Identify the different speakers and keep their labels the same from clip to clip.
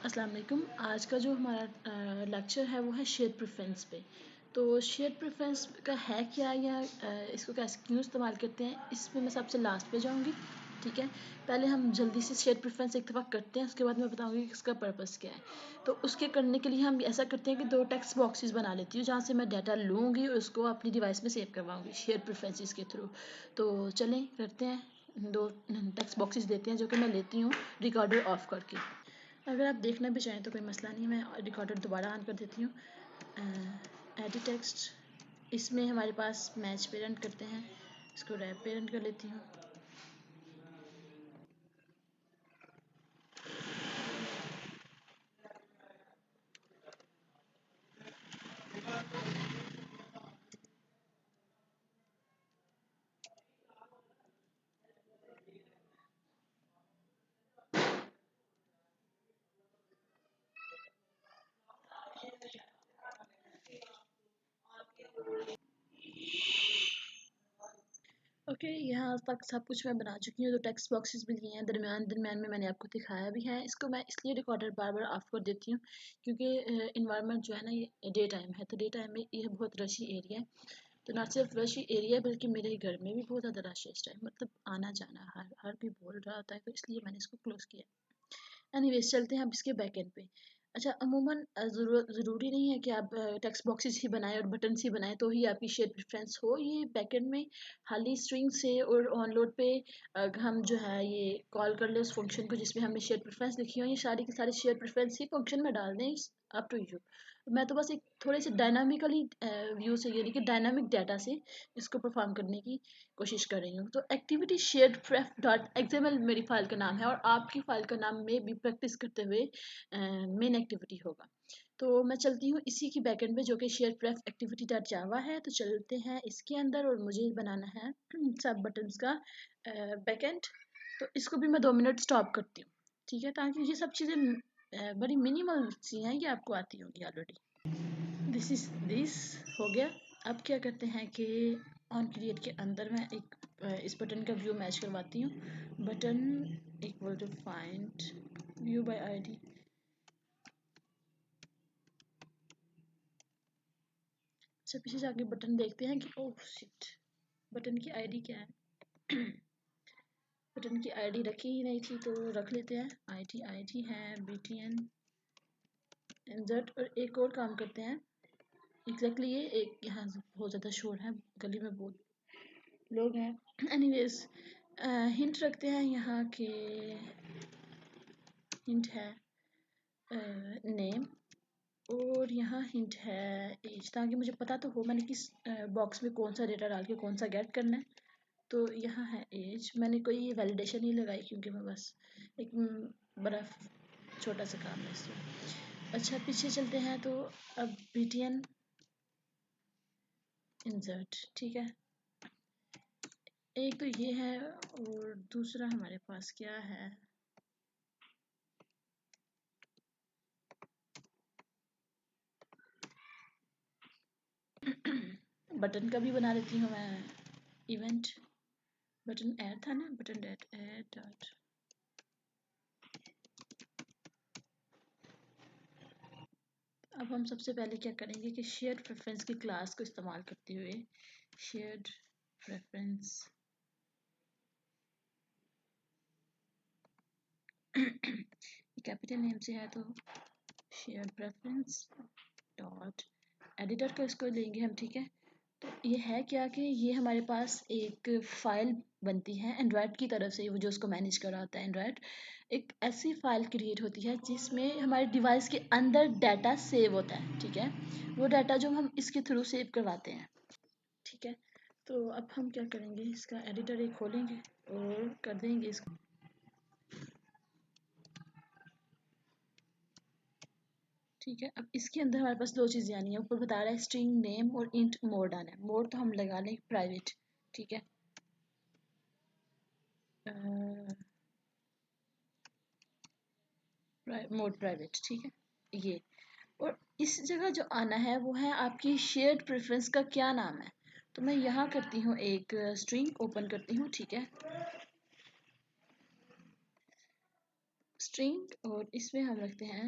Speaker 1: अस्सलाम वालेकुम। आज का जो हमारा लेक्चर है वो है शेयर प्रेफरेंस पे। तो शेयर प्रेफरेंस का है क्या या इसको कैसे क्यों इस्तेमाल करते हैं, इसमें मैं सबसे लास्ट पे जाऊंगी। ठीक है, पहले हम जल्दी से शेयर प्रेफरेंस एक दफ़ा करते हैं, उसके बाद मैं बताऊंगी कि इसका पर्पस क्या है। तो उसके करने के लिए हम ऐसा करते हैं कि दो टेक्स्ट बॉक्सेस बना लेती हूँ जहाँ से मैं डाटा लूँगी और उसको अपनी डिवाइस में सेव करवाऊँगी शेयर प्रेफरेंसेस के थ्रू। तो चलें करते हैं, दो टेक्स्ट बॉक्सेस देते हैं जो कि मैं लेती हूँ रिकॉर्डर ऑफ करके। अगर आप देखना भी चाहें तो कोई मसला नहीं, मैं रिकॉर्डर दोबारा ऑन कर देती हूँ। एडिट टेक्स्ट, इसमें हमारे पास मैच पेरेंट करते हैं, इसको रैप पेरेंट कर लेती हूँ। ओके, यहाँ तक सब कुछ मैं बना चुकी हूँ। तो टेक्स्ट बॉक्सेस भी लिए हैं, दरमियान में मैंने आपको दिखाया भी है। इसको मैं इसलिए रिकॉर्डर बार बार ऑफ कर देती हूँ क्योंकि इन्वायरमेंट जो है ना, ये डे टाइम है, तो डे टाइम में ये बहुत रशी एरिया है। तो ना सिर्फ रशी एरिया बल्कि मेरे घर में भी बहुत ज़्यादा रश है इस टाइम, मतलब आना जाना हर कोई बोल रहा होता है, तो इसलिए मैंने इसको क्लोज़ किया। एनीवेज चलते हैं अब इसके बैकएंड पे। अच्छा, अमूमन ज़रूरी नहीं है कि आप टेक्स्ट बॉक्सेस ही बनाएं और बटन ही बनाएं तो ही आपकी शेयर प्रेफरेंस हो। ये बैकएंड में खाली स्ट्रिंग से और ऑनलोड पे हम जो है ये कॉल कर ले उस फंक्शन को जिसमें हमने शेयर प्रेफरेंस लिखी हो, ये सारी की सारी शेयर प्रेफरेंस ही फंक्शन में डाल दें, अप टू यू। मैं तो बस एक थोड़े से डायनामिकली व्यू से यानी कि डायनामिक डाटा से इसको परफॉर्म करने की कोशिश कर रही हूँ। तो एक्टिविटी शेयर्ड प्रेफ डॉट एक्सएमएल मेरी फाइल का नाम है और आपकी फाइल का नाम में भी प्रैक्टिस करते हुए मेन एक्टिविटी होगा। तो मैं चलती हूँ इसी की बैकएंड में जो कि शेयर प्रेफ एक्टिविटी डॉट जावा है। तो चलते हैं इसके अंदर और मुझे बनाना है सब बटन्स का बैकएंड। तो इसको भी मैं 2 मिनट स्टॉप करती हूँ, ठीक है, ताकि ये सब चीज़ें बड़ी मिनिमल सी हैं, ये आपको आती होंगी ऑलरेडी। दिस हो गया। अब क्या करते हैं कि ऑन क्रिएट के अंदर मैं एक इस बटन का व्यू मैच करवाती हूँ। Button equal to find view by ID. अच्छा, पीछे जाके बटन देखते हैं कि ओह शिट, बटन की आईडी क्या है। बटन की आईडी रखी ही नहीं थी तो रख लेते हैं। आईडी आईडी है btn इंसर्ट। और एक और काम करते हैं, एग्जैक्टली ये एक यहाँ बहुत ज़्यादा शोर है, गली में बहुत लोग हैं। एनीवेज हिंट रखते हैं यहाँ के, हिंट है नेम और यहाँ हिंट है एज, ताकि मुझे पता तो हो मैंने किस बॉक्स में कौन सा डेटा डाल के कौन सा गेट करना है। तो यहाँ है एज, मैंने कोई वैलिडेशन नहीं लगाई क्योंकि मैं बस एक बड़ा छोटा सा काम है इसमें। अच्छा, पीछे चलते हैं तो अब btn इंसर्ट, ठीक है। एक तो ये है और दूसरा हमारे पास क्या है, बटन का भी बना लेती हूँ मैं। इवेंट बटन ऐड था ना, बटन ऐड ऐड डॉट। अब हम सबसे पहले क्या करेंगे कि शेयर्ड प्रेफरेंस की क्लास को इस्तेमाल करते हुए शेयर्ड प्रेफरेंस कैपिटल नेम से है तो शेयर्ड प्रेफरेंस डॉट एडिटर का इसको लेंगे हम, ठीक है। तो ये है क्या कि ये हमारे पास एक फ़ाइल बनती है एंड्रॉयड की तरफ से, वो जो उसको मैनेज कर रहा होता है एंड्रॉयड, एक ऐसी फ़ाइल क्रिएट होती है जिसमें हमारे डिवाइस के अंदर डाटा सेव होता है, ठीक है। वो डाटा जो हम इसके थ्रू सेव करवाते हैं, ठीक है। तो अब हम क्या करेंगे, इसका एडिटर एक खोलेंगे और कर देंगे इसको, ठीक है। अब इसके अंदर हमारे पास दो चीज़ें आनी है, ऊपर बता रहा है स्ट्रिंग नेम और इंट मोड आना है। मोड तो हम लगा लें प्राइवेट, ठीक है। मोड प्राइवेट, ठीक है ये। और इस जगह जो आना है वो है आपकी शेयर्ड प्रेफरेंस का क्या नाम है। तो मैं यहाँ करती हूँ एक स्ट्रिंग ओपन करती हूँ, ठीक है। स्ट्रिंग और इसमें हम रखते हैं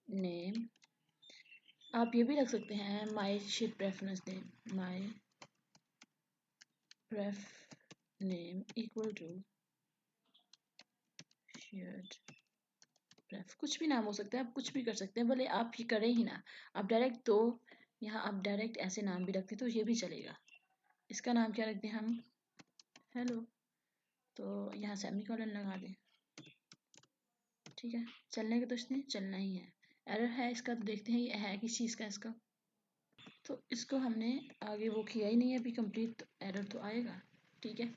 Speaker 1: नेम। आप ये भी रख सकते हैं my sheet preference name, my pref name equal to sheet pref. कुछ भी नाम हो सकता है, आप कुछ भी कर सकते हैं, भले आप ये करें ही ना, आप डायरेक्ट तो यहाँ आप डायरेक्ट ऐसे नाम भी रखते तो ये भी चलेगा। इसका नाम क्या रखते हैं हम, हेलो, तो यहाँ सेमीकोलन लगा दें, ठीक है। चलने का तो इसने चलना ही है। एरर है इसका, तो देखते हैं ये है किस चीज़ का इसका। तो इसको हमने आगे वो किया ही नहीं है अभी कंप्लीट, तो एरर तो आएगा, ठीक है।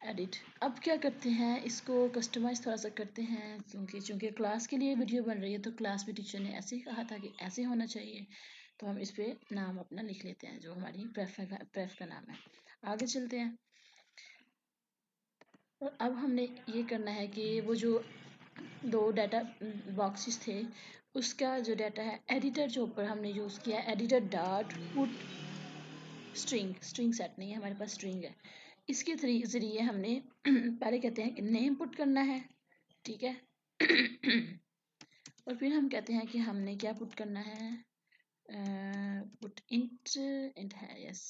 Speaker 1: एडिट, अब क्या करते हैं, इसको कस्टमाइज थोड़ा सा करते हैं, क्योंकि चूँकि क्लास के लिए वीडियो बन रही है तो क्लास में टीचर ने ऐसे ही कहा था कि ऐसे होना चाहिए, तो हम इस पर नाम अपना लिख लेते हैं जो हमारी प्रेफ का नाम है। आगे चलते हैं, और अब हमने ये करना है कि वो जो दो डाटा बॉक्सेस थे उसका जो डाटा है, एडिटर जो ऊपर हमने यूज़ किया editor dot put string, string set नहीं है हमारे पास, स्ट्रिंग है। इसके ज़रिए हमने पहले कहते हैं कि नेम पुट करना है, ठीक है। और फिर हम कहते हैं कि हमने क्या पुट करना है, पुट इंट, इंट है यस,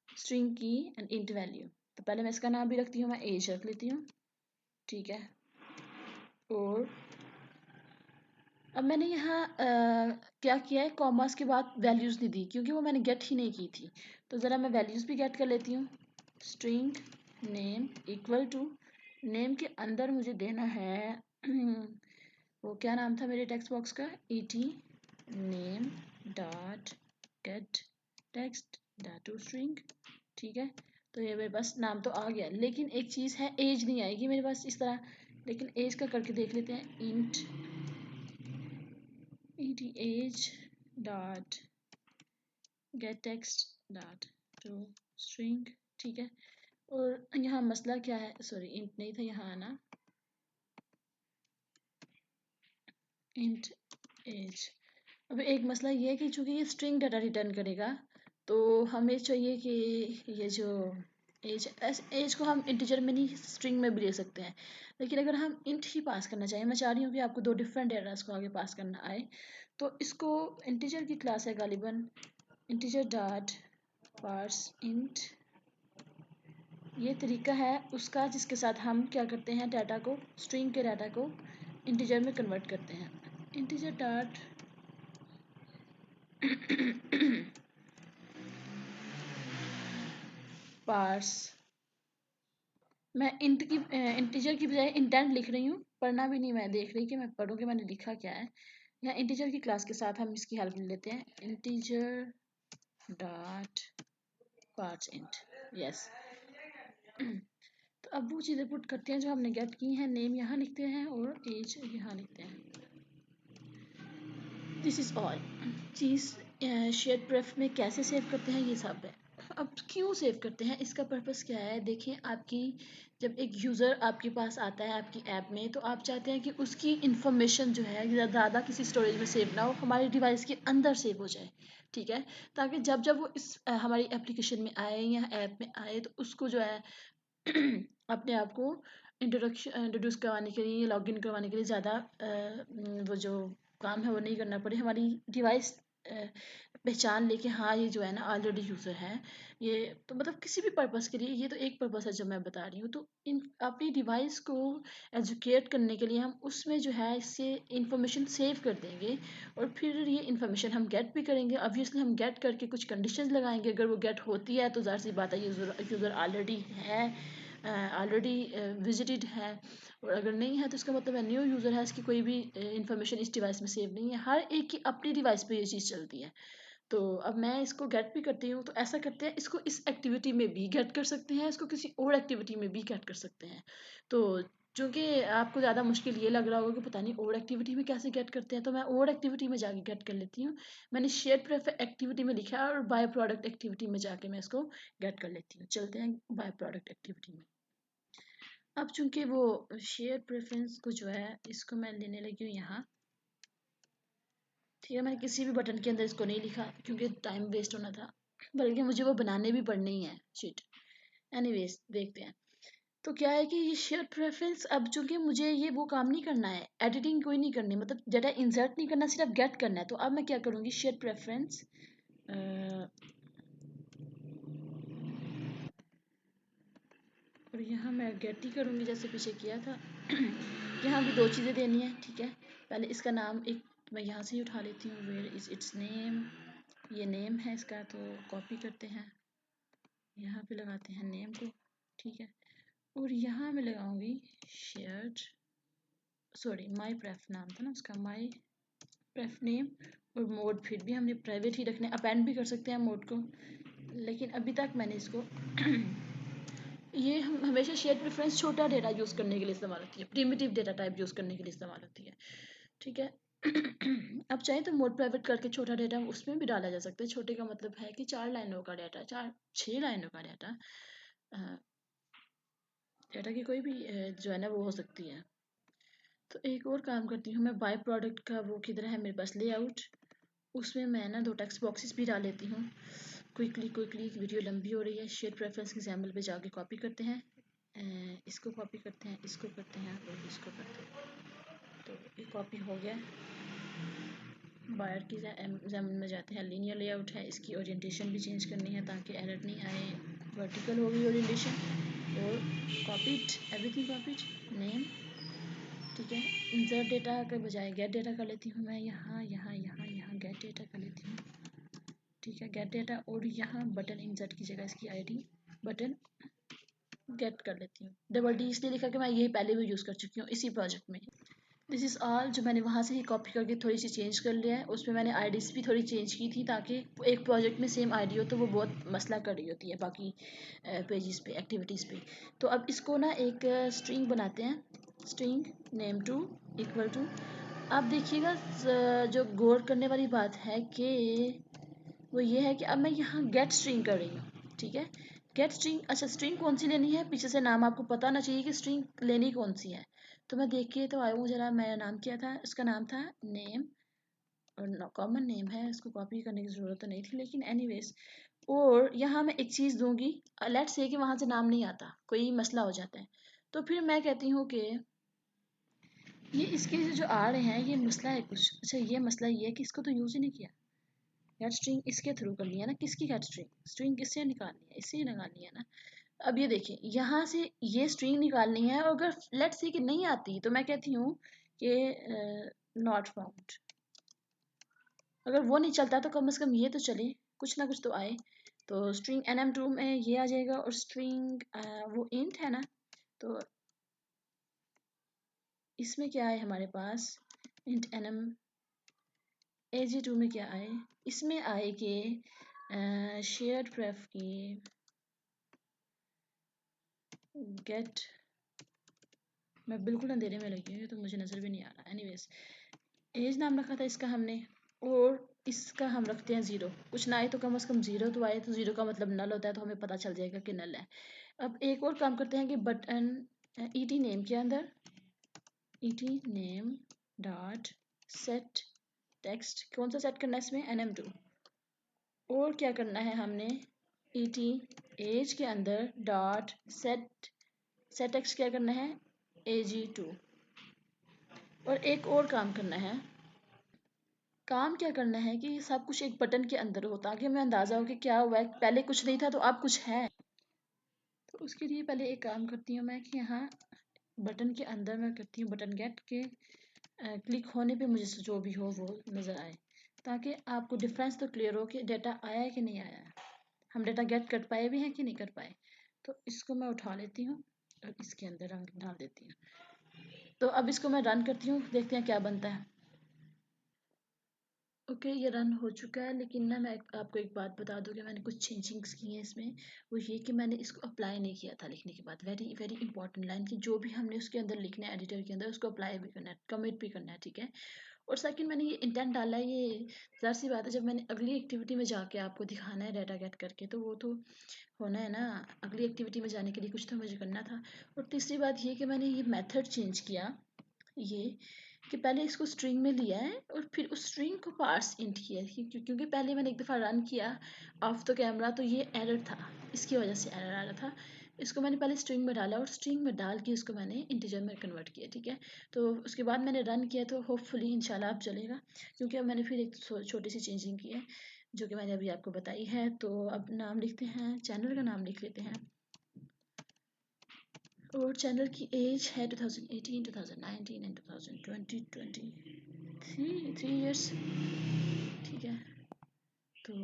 Speaker 1: स्ट्रिंग की एंड इंट वैल्यू। तो पहले मैं इसका नाम भी रखती हूँ, मैं एज रख लेती हूँ, ठीक है। और अब मैंने यहाँ क्या किया है, कॉमास के बाद वैल्यूज़ नहीं दी क्योंकि वो मैंने गेट ही नहीं की थी। तो ज़रा मैं वैल्यूज़ भी गेट कर लेती हूँ। String name equal to, name के अंदर मुझे देना है वो क्या नाम था मेरे टेक्स्ट बॉक्स का, ET name dot gate text dot to string, ठीक है। तो ये मेरे पास नाम तो आ गया, लेकिन एक चीज़ है, एज नहीं आएगी मेरे पास इस तरह, लेकिन एज का करके देख लेते हैं, int age dot get text dot to string, ठीक है। और यहाँ मसला क्या है, सॉरी इंट नहीं था यहाँ आना, इंट एज। अब एक मसला ये है कि चूंकि ये स्ट्रिंग डाटा रिटर्न करेगा, तो हमें चाहिए कि ये जो एज को हम इंटीजर में नहीं स्ट्रिंग में भी ले सकते हैं, लेकिन अगर हम इंट ही पास करना चाहिए, मैं चाह रही हूँ कि आपको दो डिफरेंट एरर्स को आगे पास करना आए, तो इसको इंटीजर की क्लास है गालिबन इंटीजर डॉट पार्स इंट, ये तरीका है उसका जिसके साथ हम क्या करते हैं, डाटा को, स्ट्रिंग के डाटा को इंटीजर में कन्वर्ट करते हैं। इंटीजर डॉट पार्स, मैं इंटीजर की बजाय इंटेंट लिख रही हूँ, पढ़ना भी नहीं, मैं देख रही कि मैं पढ़ूँ कि मैंने लिखा क्या है। यहाँ इंटीजर की क्लास के साथ हम इसकी हेल्प ले लेते हैं, integer dot parse int, yes. तो अब वो चीज़ें पुट करते हैं जो हमने गेट की हैं, नेम यहाँ लिखते हैं और एज यहाँ लिखते हैं। दिस इज़ ऑल चीज़ शेयर प्रेफ में कैसे सेव करते हैं ये सब है। अब क्यों सेव करते हैं, इसका पर्पस क्या है, देखिए आपकी जब एक यूज़र आपके पास आता है आपकी ऐप में, तो आप चाहते हैं कि उसकी इन्फॉर्मेशन जो है ज़्यादा किसी स्टोरेज में सेव ना हो, हमारे डिवाइस के अंदर सेव हो जाए, ठीक है। ताकि जब जब वो इस हमारी एप्लीकेशन में आए या ऐप में आए, तो उसको जो है अपने आप को इंट्रोड्यूस करवाने के लिए, लॉगिन करवाने के लिए ज़्यादा वो जो काम है वो नहीं करना पड़े, हमारी डिवाइस पहचान लेके हाँ ये जो है ना ऑलरेडी यूज़र है ये, तो मतलब किसी भी पर्पस के लिए, ये तो एक पर्पस है जो मैं बता रही हूँ। तो इन अपनी डिवाइस को एजुकेट करने के लिए हम उसमें जो है इससे इंफॉर्मेशन सेव कर देंगे, और फिर ये इंफॉर्मेशन हम गेट भी करेंगे। ऑब्वियसली हम गेट करके कुछ कंडीशंस लगाएंगे, अगर वो गेट होती है तो ज़ाहिर सी बात है यूज़र ऑलरेडी है, ऑलरेडी विजिटेड है, और अगर नहीं है तो इसका मतलब है न्यू यूज़र है, इसकी कोई भी इंफॉर्मेशन इस डिवाइस में सेव नहीं है, हर एक की अपनी डिवाइस पे ये चीज़ चलती है। तो अब मैं इसको गेट भी करती हूँ, तो ऐसा करते हैं, इसको इस एक्टिविटी में भी गेट कर सकते हैं, इसको किसी और एक्टिविटी में भी गेट कर सकते हैं। तो चूँकि आपको ज़्यादा मुश्किल ये लग रहा होगा कि पता नहीं और एक्टिविटी में कैसे गेट करते हैं, तो मैं और एक्टिविटी में जाके गेट कर लेती हूँ। मैंने शेयर प्रेफर एक्टिविटी में लिखा है, और बाय प्रोडक्ट एक्टिविटी में जाके मैं इसको गेट कर लेती हूँ। चलते हैं बाय प्रोडक्ट एक्टिविटी में। अब चूंकि वो शेयर प्रेफरेंस को जो है इसको मैं लेने लगी हूँ यहाँ, ठीक है। मैंने किसी भी बटन के अंदर इसको नहीं लिखा क्योंकि टाइम वेस्ट होना था, बल्कि मुझे वो बनाने भी पड़ने ही है शीट। एनीवेज देखते हैं, तो क्या है कि ये शेयर प्रेफरेंस, अब चूंकि मुझे ये वो काम नहीं करना है, एडिटिंग कोई नहीं करनी, मतलब डाटा इंसर्ट नहीं करना, सिर्फ गेट करना है। तो अब मैं क्या करूँगी, शेयर प्रेफरेंस, और यहाँ मैं गेट ही करूँगी जैसे पीछे किया था। यहाँ भी दो चीज़ें देनी है, ठीक है। पहले इसका नाम एक मैं यहाँ से ही उठा लेती हूँ, वेयर इज़ इट्स नेम, ये नेम है इसका, तो कॉपी करते हैं, यहाँ पे लगाते हैं नेम को, ठीक है। और यहाँ मैं लगाऊंगी शेयर्ड, सॉरी माई प्रेफ नाम था ना उसका, माई प्रेफ नेम। और मोड फिर भी हमने प्राइवेट ही रखना है, अपेंड भी कर सकते हैं मोड को, लेकिन अभी तक मैंने इसको ये हम हमेशा शेयर प्रेफरेंस छोटा डेटा यूज़ करने के लिए इस्तेमाल होती है, प्रिमिटिव डेटा टाइप यूज़ करने के लिए इस्तेमाल होती है, ठीक है। अब चाहे तो मोड प्राइवेट करके छोटा डेटा उसमें भी डाला जा सकता है। छोटे का मतलब है कि 4 लाइनों का डेटा, 6 लाइनों का डेटा, डेटा की कोई भी जो है ना वो हो सकती है। तो एक और काम करती हूँ मैं, बाय प्रोडक्ट का वो किधर है मेरे पास, लेआउट, उसमें मैं ना 2 टेक्स्ट बॉक्सेस भी डाल लेती हूँ। क्विकली वीडियो लंबी हो रही है। शेयर प्रेफरेंस एग्जाम्पल पे जाके कॉपी करते हैं, इसको कॉपी करते हैं, इसको करते हैं और इसको करते हैं। तो ये कॉपी हो गया। बायर की एग्जाम्पल में जाते हैं, लीनियर लेआउट है, इसकी ओरिएंटेशन भी चेंज करनी है ताकि एरर नहीं आए, वर्टिकल होगी ओरिएंटेशन, और कॉपीड, एवरीथिंग कॉपीड, नेम, ठीक है। इंसर्ट डेटा के बजाय गेट डेटा कर लेती हूँ मैं, यहाँ यहाँ यहाँ यहाँ गेट डेटा कर लेती हूँ, ठीक है, गेट डेटा। और यहाँ बटन इंसर्ट की जगह इसकी आईडी बटन गेट कर लेती हूँ। डबल डी इसलिए लिखा कि मैं यही पहले भी यूज़ कर चुकी हूँ इसी प्रोजेक्ट में। दिस इज़ ऑल, जो मैंने वहाँ से ही कॉपी करके थोड़ी सी चेंज कर लिया है। उसमें मैंने आईडीज़ भी थोड़ी चेंज की थी ताकि एक प्रोजेक्ट में सेम आईडी हो तो वो बहुत मसला कर रही होती है बाकी पेजेस पे, एक्टिविटीज़ पे। तो अब इसको ना एक स्ट्रिंग बनाते हैं, string name two equal to. आप देखिएगा जो गौर करने वाली बात है कि वो ये है कि अब मैं यहाँ गेट स्ट्रिंग कर रही हूँ, ठीक है। गेट स्ट्रिंग, अच्छा स्ट्रिंग कौन सी लेनी है, पीछे से नाम आपको पता ना चाहिए कि स्ट्रिंग लेनी कौन सी है। तो मैं देख के तो आया हूँ जरा, मेरा नाम क्या था, इसका नाम था नेम, और कॉमन नेम है, इसको कॉपी करने की ज़रूरत तो नहीं थी, लेकिन एनीवेज। और यहाँ मैं एक चीज़ दूंगी, लेट्स से कि वहाँ से नाम नहीं आता, कोई मसला हो जाता है, तो फिर मैं कहती हूँ कि ये इसके जो आ रहे हैं ये मसला है कुछ। अच्छा ये मसला ये है कि इसको तो यूज़ ही नहीं किया, गेट स्ट्रिंग इसके थ्रू कर लिया ना, किसकी गेट स्ट्रिंग, स्ट्रिंग किससे निकालनी है, इससे ही निकालनी है ना। अब ये देखिए यहाँ से ये स्ट्रिंग निकालनी है, और अगर लेट्स से कि नहीं आती तो मैं कहती हूँ कि नॉट फाउंड। अगर वो नहीं चलता तो कम से कम ये तो चले, कुछ ना कुछ तो आए। तो स्ट्रिंग nm2 में ये आ जाएगा, और स्ट्रिंग वो इंट है ना, तो इसमें क्या है हमारे पास, इंट nm ag2 में क्या आए, इसमें आए कि शेयर्ड प्रेफ की गेट, मैं बिल्कुल अंधेरे में लगी हुई तो मुझे नज़र भी नहीं आ रहा, एनीवेज एज नाम रखा था इसका हमने, और इसका हम रखते हैं 0। कुछ ना आए तो कम से कम 0 तो आए, तो 0 का मतलब नल होता है, तो हमें पता चल जाएगा कि नल है। अब एक और काम करते हैं कि बटन ईटी नेम के अंदर ET name dot set text, कौन सा सेट करना है इसमें, nm2। और क्या करना है हमने, ईटी एज के अंदर डॉट सेट सेट टेक्स्ट क्या करना है, ag2। और एक और काम करना है, काम क्या करना है कि सब कुछ एक बटन के अंदर हो ताकि हमें अंदाज़ा हो कि क्या हुआ है, पहले कुछ नहीं था तो अब कुछ है। तो उसके लिए पहले एक काम करती हूँ मैं कि यहाँ बटन के अंदर मैं करती हूँ बटन गेट के, क्लिक होने पे मुझे जो भी हो वो नज़र आए, ताकि आपको डिफरेंस तो क्लियर हो कि डेटा आया है कि नहीं आया है, हम डेटा गेट कर पाए भी हैं कि नहीं कर पाए। तो इसको मैं उठा लेती हूँ और इसके अंदर रंग डाल देती हूँ। तो अब इसको मैं रन करती हूँ, देखते हैं क्या बनता है। ओके ये रन हो चुका है, लेकिन ना मैं आपको एक बात बता दूं कि मैंने कुछ चेंजिंग्स की हैं इसमें। वो ये कि मैंने इसको अप्लाई नहीं किया था लिखने के बाद, वेरी वेरी इंपॉर्टेंट लाइन की, जो भी हमने उसके अंदर लिखना है एडिटर के अंदर उसको अप्लाई भी करना है, कमिट भी करना है, ठीक है। और सेकंड मैंने ये इंटेंट डाला है, ये ज़ाहिर सी बात है जब मैंने अगली एक्टिविटी में जाके आपको दिखाना है डाटा गेट करके, तो वो तो होना है ना, अगली एक्टिविटी में जाने के लिए कुछ तो मुझे करना था। और तीसरी बात ये कि मैंने ये मेथड चेंज किया, ये कि पहले इसको स्ट्रिंग में लिया है और फिर उस स्ट्रिंग को पार्स इंट किया है, क्योंकि पहले मैंने एक दफ़ा रन किया ऑफ द कैमरा तो ये एरर था, इसकी वजह से एरर आ रहा था। इसको मैंने पहले स्ट्रिंग में डाला और स्ट्रिंग में डाल के इसको मैंने इंटीजर में कन्वर्ट किया, ठीक है। तो उसके बाद मैंने रन किया तो होपफुली इंशाल्लाह अब चलेगा, क्योंकि अब मैंने फिर एक छोटी सी चेंजिंग की है जो कि मैंने अभी आपको बताई है। तो अब नाम लिखते हैं, चैनल का नाम लिख लेते हैं, और चैनल की एज है 2018, 2019 एंड 2020, 3 इयर्स, ठीक है। तो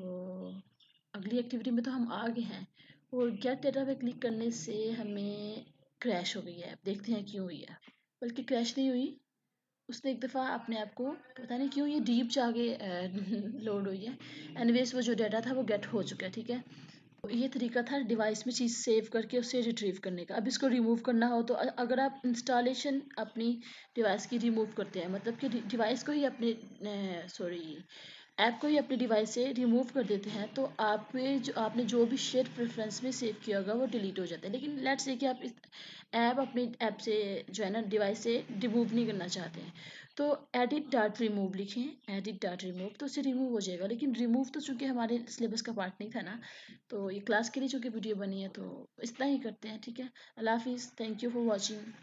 Speaker 1: अगली एक्टिविटी में तो हम आ गए हैं, और गेट डेटा पे क्लिक करने से हमें क्रैश हो गई है। अब देखते हैं क्यों हुई है। बल्कि क्रैश नहीं हुई, उसने एक दफ़ा अपने आप को पता नहीं क्यों ये डीप जाके लोड हुई है। एनीवेज वो जो डाटा था वो गेट हो चुका है, ठीक है। ये तरीका था डिवाइस में चीज़ सेव करके उससे रिट्रीव करने का। अब इसको रिमूव करना हो तो अगर आप इंस्टॉलेशन अपनी डिवाइस की रिमूव करते हैं, मतलब कि डिवाइस को ही अपने ऐप को ही अपनी डिवाइस से रिमूव कर देते हैं, तो आपने जो भी शेयर प्रेफरेंस में सेव किया होगा वो डिलीट हो जाता है। लेकिन लेट्स से कि आप इस अपनी ऐप से जो है ना डिवाइस से रिमूव नहीं करना चाहते हैं, तो एडिट डाट रिमूव लिखें, एडिट डाट रिमूव, तो उससे रिमूव हो जाएगा। लेकिन रिमूव तो चूंकि हमारे सिलेबस का पार्ट नहीं था ना, तो ये क्लास के लिए चूंकि वीडियो बनी है तो इतना ही करते हैं, ठीक है। अल्लाह हाफिज़, थैंक यू फॉर वॉचिंग।